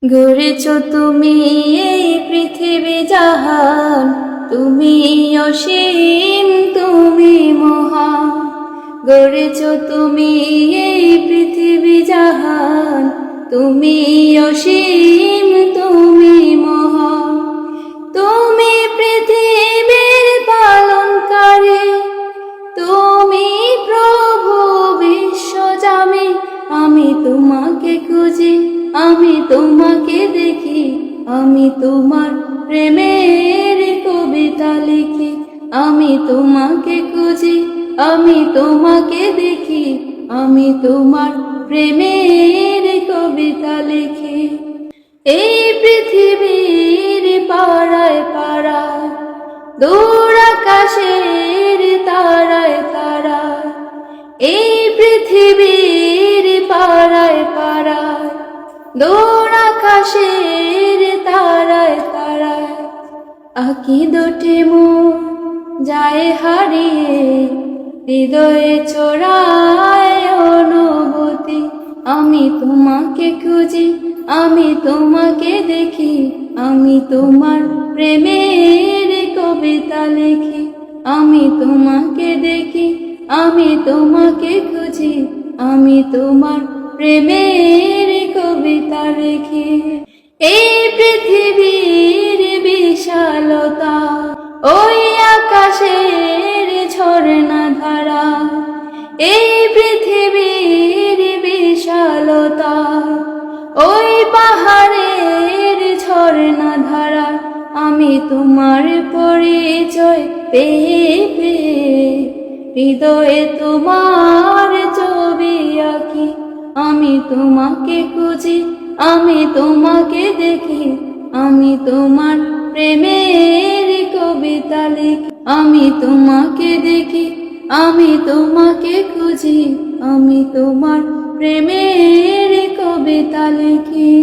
গড়েছ তুমি এই পৃথিবী জাহান, তুমি অসীম, তুমি মহান। গড়েছ তুমি এই পৃথিবী জাহান, তুমি অসীম, তুমি মহান। তুমি পৃথিবীর পালনকারী, তুমি প্রভু বিশ্বজামি। আমি তোমাকে খুঁজি, আমি তোমাকে দেখি, আমি তোমার প্রেমের কবিতা লিখি। আমি তোমাকে খুঁজি, আমি তোমাকে দেখি, আমি তোমার প্রেমের কবিতা লিখি। এই পৃথিবীর পাড়ায় পাড়ায়, দূর আকাশের তারায় তারায়, এই পৃথিবীর পাড়ায় পাড়ায়, দূর আকাশের তারায় তারায়, আঁকি দুটি মন যায় হারিয়ে, হৃদয়ে ছড়ায় অনুভূতি। আমি তোমাকে খুঁজি, আমি তোমাকে দেখি, আমি তোমার প্রেমের কবিতা লিখি। আমি তোমাকে দেখি, আমি তোমাকে খুঁজি, আমি তোমার প্রেমের কবিতা লিখি। এই পৃথিবীর বিশালতা, ওই আকাশের ঝর্ণা ধারা, এই পৃথিবীর বিশালতা, ওই পাহাড়ের ঝর্ণা ধারা, আমি তোমার পরিচয় পেয়ে পেয়ে হৃদয়ে তোমার ছবি আঁকি। আমি তোমাকে খুঁজি, আমি তোমাকে দেখি, আমি তোমার প্রেমের কবিতা লিখি। আমি তোমাকে দেখি, আমি তোমাকে খুঁজি, আমি তোমার প্রেমের কবিতা লিখি।